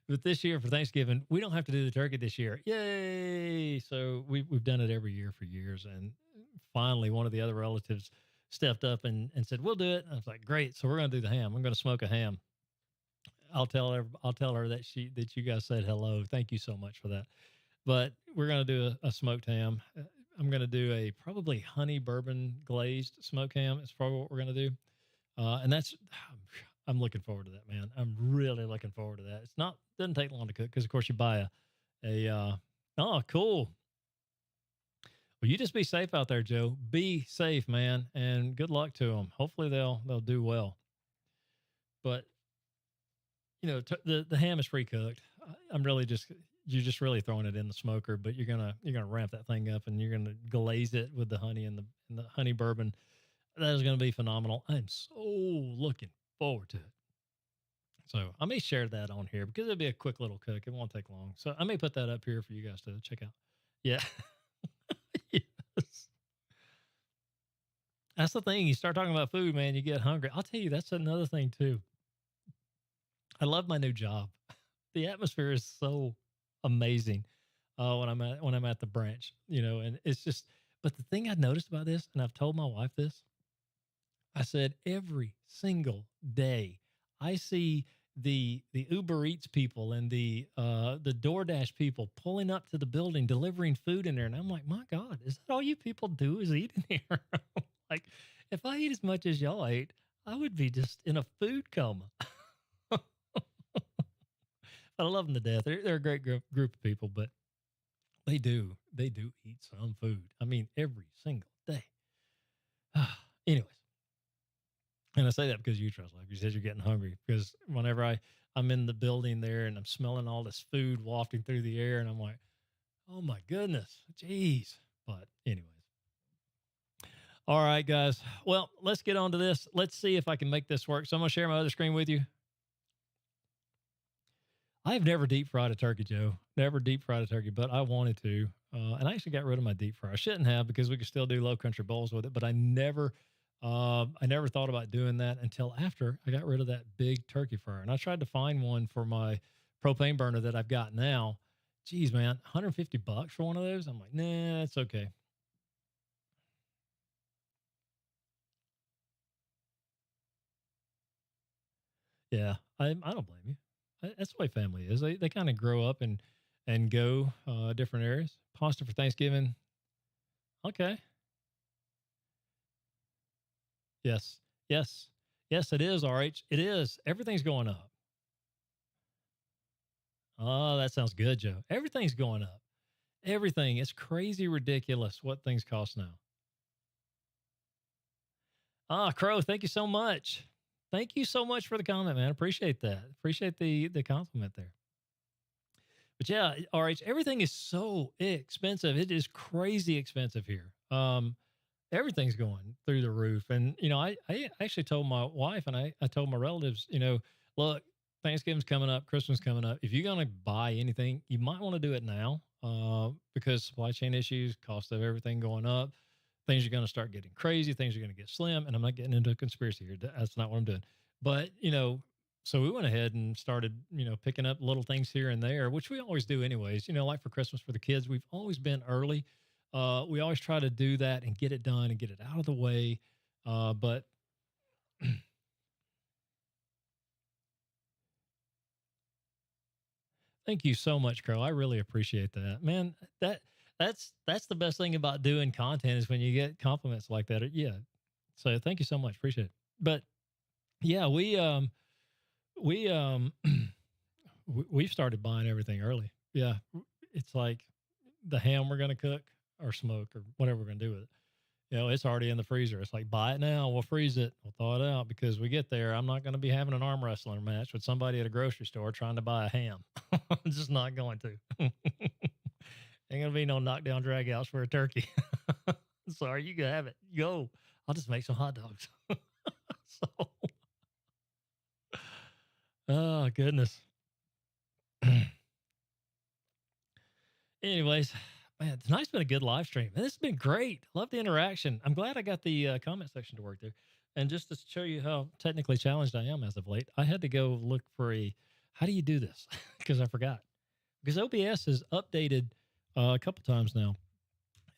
But this year for Thanksgiving, we don't have to do the turkey this year. Yay! So we've done it every year for years, and finally one of the other relatives stepped up and said, "We'll do it." And I was like, "Great!" So we're going to do the ham. I'm going to smoke a ham. I'll tell her that you guys said hello. Thank you so much for that. But we're going to do a smoked ham. I'm going to do a probably honey bourbon glazed smoked ham. It's probably what we're going to do. And that's, I'm looking forward to that, man. I'm really looking forward to that. It's not, doesn't take long to cook because of course you buy oh, cool. Well, you just be safe out there, Joe. Be safe, man. And good luck to them. Hopefully they'll do well. But the ham is pre-cooked. I'm really you're just really throwing it in the smoker, but you're gonna ramp that thing up and you're gonna glaze it with the honey and the honey bourbon. That is gonna be phenomenal. I'm so looking forward to it. So I may share that on here because it'll be a quick little cook. It won't take long. So I may put that up here for you guys to check out. Yeah. Yes. That's the thing. You start talking about food, man, you get hungry. I'll tell you, that's another thing too. I love my new job. The atmosphere is so amazing when I'm at the branch, and it's just. But the thing I noticed about this, and I've told my wife this, I said every single day I see the Uber Eats people and the DoorDash people pulling up to the building delivering food in there, and I'm like, my God, is that all you people do is eat in here? Like, if I eat as much as y'all ate, I would be just in a food coma. I love them to death. They're a great group of people, but they do eat some food. I mean, every single day. Anyways, and I say that because you trust, like you said, you're getting hungry. Because whenever I'm in the building there and I'm smelling all this food wafting through the air, and I'm like, oh my goodness, jeez. But anyways, all right, guys. Well, let's get on to this. Let's see if I can make this work. So I'm gonna share my other screen with you. I've never deep fried a turkey, Joe. Never deep fried a turkey, but I wanted to. And I actually got rid of my deep fryer. I shouldn't have because we could still do low country bowls with it, but I never thought about doing that until after I got rid of that big turkey fryer. And I tried to find one for my propane burner that I've got now. Geez, man, $150 for one of those. I'm like, nah, it's okay. Yeah, I don't blame you. That's the way family is. They kind of grow up and go different areas. Pasta for Thanksgiving. Okay. Yes. Yes. Yes, it is, RH. It is. Everything's going up. Oh, that sounds good, Joe. Everything's going up. Everything. It's crazy ridiculous what things cost now. Ah, Crow, thank you so much. Thank you so much for the comment, man. Appreciate that. Appreciate the compliment there. But yeah, RH, everything is so expensive. It is crazy expensive here. Everything's going through the roof. And, I actually told my wife and I told my relatives, look, Thanksgiving's coming up, Christmas coming up. If you're going to buy anything, you might want to do it now because supply chain issues, cost of everything going up, things are going to start getting crazy, things are going to get slim. And I'm not getting into a conspiracy here. That's not what I'm doing. But, so we went ahead and started, picking up little things here and there, which we always do anyways, like for Christmas for the kids, we've always been early. We always try to do that and get it done and get it out of the way. But thank you so much, Crow. I really appreciate that, man. That's the best thing about doing content is when you get compliments like that. Yeah. So thank you so much. Appreciate it. But yeah, we we've started buying everything early. Yeah. It's like the ham we're going to cook or smoke or whatever we're going to do with it. It's already in the freezer. It's like, buy it now. We'll freeze it. We'll thaw it out because we get there. I'm not going to be having an arm wrestling match with somebody at a grocery store trying to buy a ham. I'm just not going to. Ain't going to be no knockdown drag outs for a turkey. Sorry, you can have it. Go. I'll just make some hot dogs. So, oh, goodness. Anyways, Man, tonight's been a good live stream. And this has been great. Love the interaction. I'm glad I got the comment section to work there. And just to show you how technically challenged I am as of late, I had to go look for how do you do this? Because I forgot. Because OBS is updated a couple times now.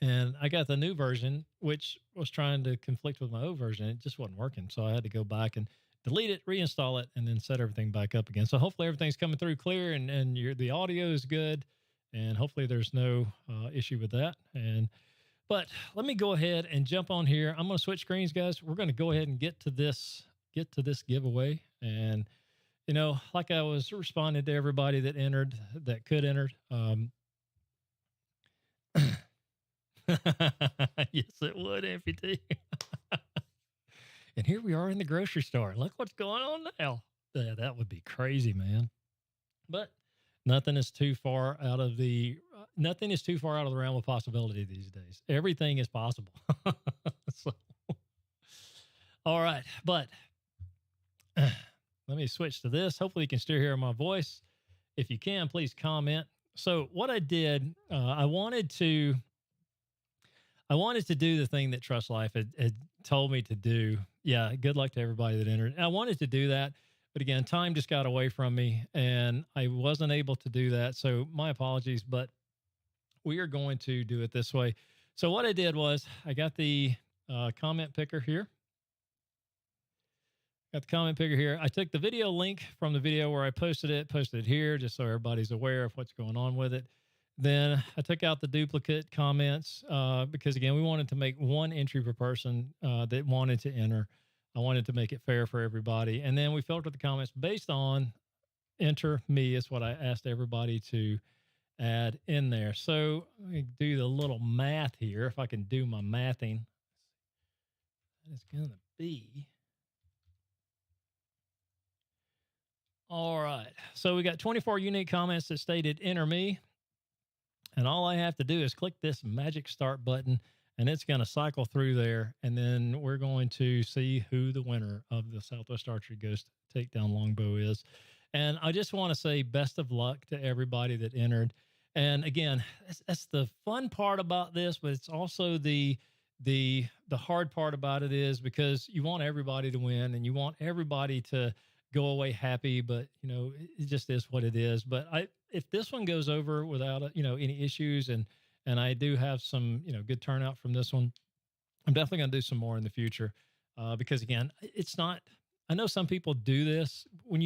And I got the new version, which was trying to conflict with my old version. It just wasn't working. So I had to go back and delete it, reinstall it, and then set everything back up again. So hopefully everything's coming through clear and the audio is good. And hopefully there's no issue with that. But let me go ahead and jump on here. I'm going to switch screens, guys. We're going to go ahead and get to this giveaway. And, like I was responding to everybody that could enter. Yes, it would, Amputee. And here we are in the grocery store. Look what's going on now. Yeah, that would be crazy, man. But nothing is too far out of the realm of possibility these days. Everything is possible. So, all right, but let me switch to this. Hopefully you can still hear my voice. If you can, please comment. So what I did, I wanted to do the thing that Trust Life had told me to do. Yeah, good luck to everybody that entered. And I wanted to do that, but again, time just got away from me and I wasn't able to do that. So my apologies, but we are going to do it this way. So what I did was I got the comment picker here. Got the comment picker here. I took the video link from the video where I posted it here just so everybody's aware of what's going on with it. Then I took out the duplicate comments because, again, we wanted to make one entry per person that wanted to enter. I wanted to make it fair for everybody. And then we filtered the comments based on enter me is what I asked everybody to add in there. So let me do the little math here. If I can do my mathing, it's going to be... All right. So we got 24 unique comments that stated enter me. And all I have to do is click this magic start button and it's going to cycle through there. And then we're going to see who the winner of the Southwest Archery Ghost Takedown Longbow is. And I just want to say best of luck to everybody that entered. And again, that's the fun part about this, but it's also the hard part about it is because you want everybody to win and you want everybody to go away happy, but it just is what it is. But if this one goes over without any issues, and I do have some good turnout from this one, I'm definitely going to do some more in the future because again, it's not. I know some people do this when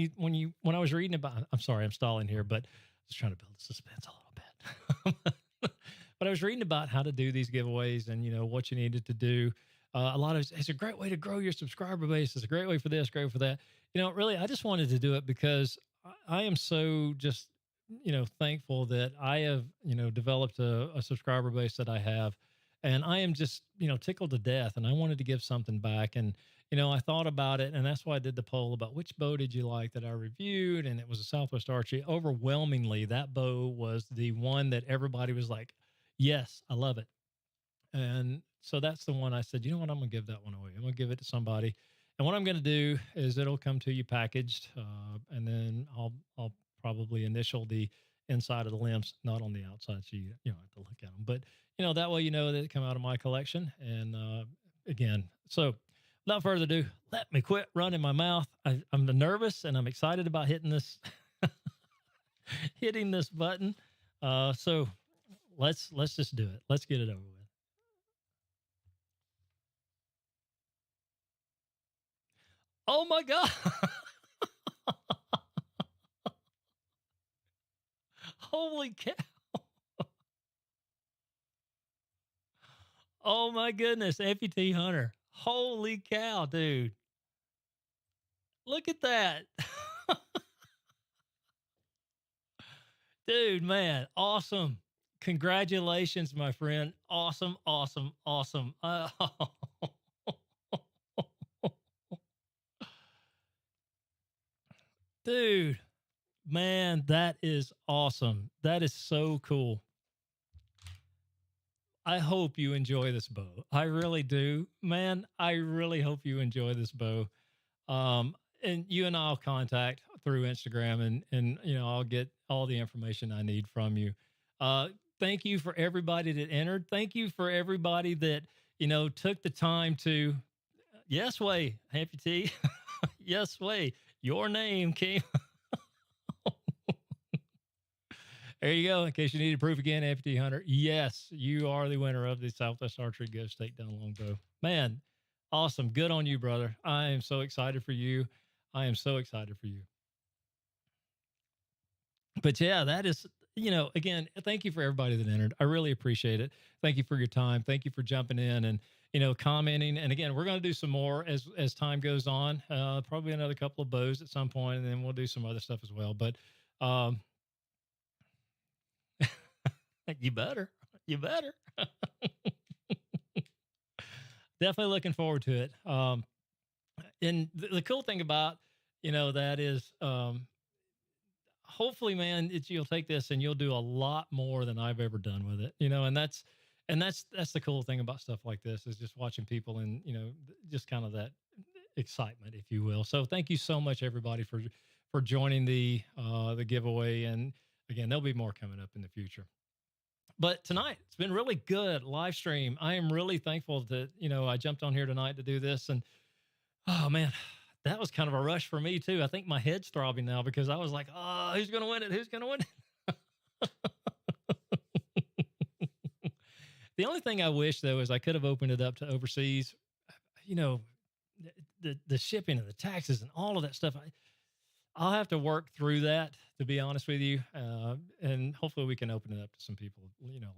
I was reading about. I'm sorry, I'm stalling here, but I was trying to build the suspense a little bit. But I was reading about how to do these giveaways and what you needed to do. A lot of it's a great way to grow your subscriber base. It's a great way for this, great for that. Really, I just wanted to do it because I am so just, thankful that I have, developed a subscriber base that I have. And I am just, tickled to death. And I wanted to give something back. And, I thought about it. And that's why I did the poll about which bow did you like that I reviewed. And it was a Southwest Archery. Overwhelmingly, that bow was the one that everybody was like, yes, I love it. And so that's the one I said, you know what, I'm going to give that one away. I'm going to give it to somebody. And what I'm going to do is it'll come to you packaged, and then I'll probably initial the inside of the limbs, not on the outside, so you have to look at them. But that way that it come out of my collection. And again, so without further ado, let me quit running my mouth. I'm nervous and I'm excited about hitting this hitting this button. So let's just do it. Let's get it over with. Oh my God. Holy cow. Oh my goodness. Amputee Hunter. Holy cow, dude. Look at that. Dude, man. Awesome. Congratulations, my friend. Awesome, awesome, awesome. Dude, man, that is awesome. That is so cool. I hope you enjoy this bow. I really do, man. I really hope you enjoy this bow. And you and I'll contact through Instagram and I'll get all the information I need from you. Thank you for everybody that entered. Thank you for everybody that, took the time to, yes, way, Amputee. Yes, way. Your name came. There you go. In case you needed proof again, Amputee Hunter. Yes, you are the winner of the Southwest Archery Ghost Takedown Longbow. Man, awesome. Good on you, brother. I am so excited for you. I am so excited for you. But yeah, that is, again, thank you for everybody that entered. I really appreciate it. Thank you for your time. Thank you for jumping in and, commenting. And again, we're going to do some more as time goes on, probably another couple of bows at some point, and then we'll do some other stuff as well. But, you better. Definitely looking forward to it. And the cool thing about, that is, hopefully, man, you'll take this and you'll do a lot more than I've ever done with it, and that's the cool thing about stuff like this, is just watching people and, just kind of that excitement, if you will. So thank you so much, everybody, for joining the giveaway. And again, there'll be more coming up in the future. But tonight, it's been really good live stream. I am really thankful that, I jumped on here tonight to do this. And oh, man, that was kind of a rush for me, too. I think my head's throbbing now because I was like, oh, who's going to win it? Who's going to win it? The only thing I wish, though, is I could have opened it up to overseas. The shipping and the taxes and all of that stuff. I'll have to work through that, to be honest with you. And hopefully we can open it up to some people,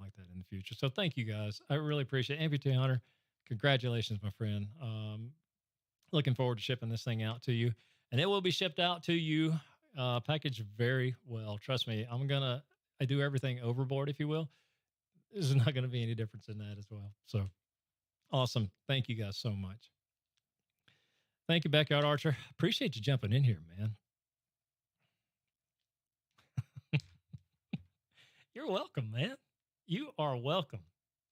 like that in the future. So thank you, guys. I really appreciate it. Amputee Hunter, congratulations, my friend. Looking forward to shipping this thing out to you. And it will be shipped out to you, packaged very well. Trust me, I do everything overboard, if you will. There's not going to be any difference in that as well. So awesome. Thank you guys so much. Thank you, Backyard Archer. Appreciate you jumping in here, man. You're welcome, man. You are welcome.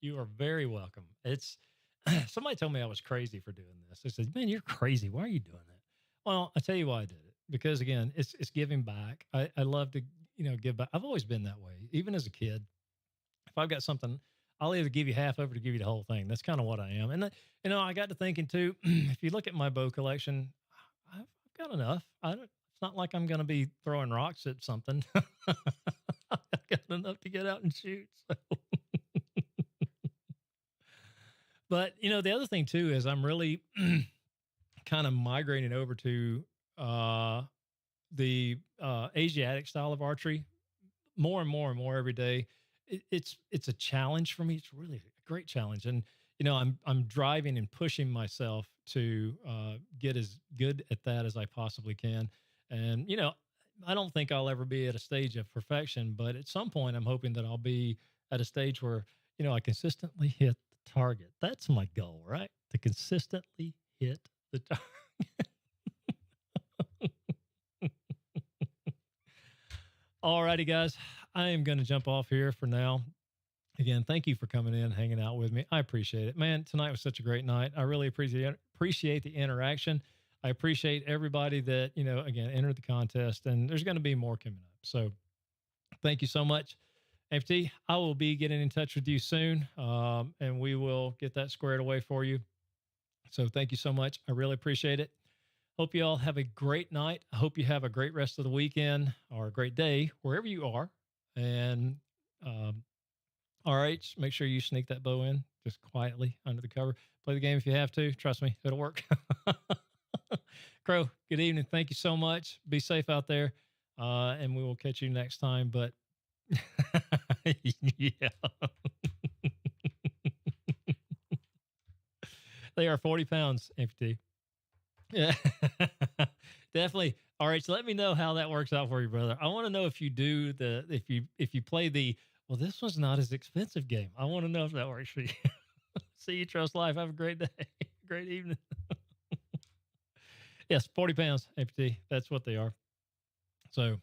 You are very welcome. It's somebody told me I was crazy for doing this. They said, "Man, you're crazy. Why are you doing that?" Well, I tell you why I did it. Because again, it's giving back. I love to, give back. I've always been that way. Even as a kid, if I've got something, I'll either give you half over to give you the whole thing. That's kind of what I am. And I got to thinking too, if you look at my bow collection, I've got enough. It's not like I'm going to be throwing rocks at something. I've got enough to get out and shoot. So. But, the other thing too, is I'm really kind of migrating over to the Asiatic style of archery more and more and more every day. It's a challenge for me. It's really a great challenge. And, I'm driving and pushing myself to get as good at that as I possibly can. And, I don't think I'll ever be at a stage of perfection, but at some point I'm hoping that I'll be at a stage where, I consistently hit the target. That's my goal, right? To consistently hit the target. All righty, guys. I am going to jump off here for now. Again, thank you for coming in, hanging out with me. I appreciate it. Man, tonight was such a great night. I really appreciate the interaction. I appreciate everybody that, again, entered the contest, and there's going to be more coming up. So thank you so much. Amputee, I will be getting in touch with you soon, and we will get that squared away for you. So thank you so much. I really appreciate it. Hope you all have a great night. I hope you have a great rest of the weekend or a great day, wherever you are. And RH, make sure you sneak that bow in just quietly under the cover. Play the game if you have to. Trust me, it'll work. Crow, good evening. Thank you so much. Be safe out there. And we will catch you next time. But yeah. They are 40 pounds, Amputee. Yeah. Definitely. All right. So let me know how that works out for you, brother. I want to know if you do if you play the, well, this was not as expensive game. I want to know if that works for you. See you, Trust Life. Have a great day. Great evening. Yes, 40 pounds, Amputee. That's what they are. So,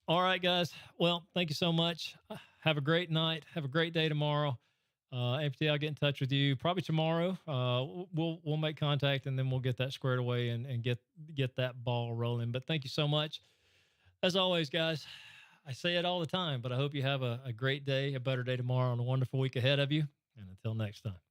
all right, guys. Well, thank you so much. Have a great night. Have a great day tomorrow. Amputee, I'll get in touch with you probably tomorrow. We'll make contact, and then we'll get that squared away and get that ball rolling. But thank you so much. As always, guys, I say it all the time, but I hope you have a great day, a better day tomorrow, and a wonderful week ahead of you. And until next time.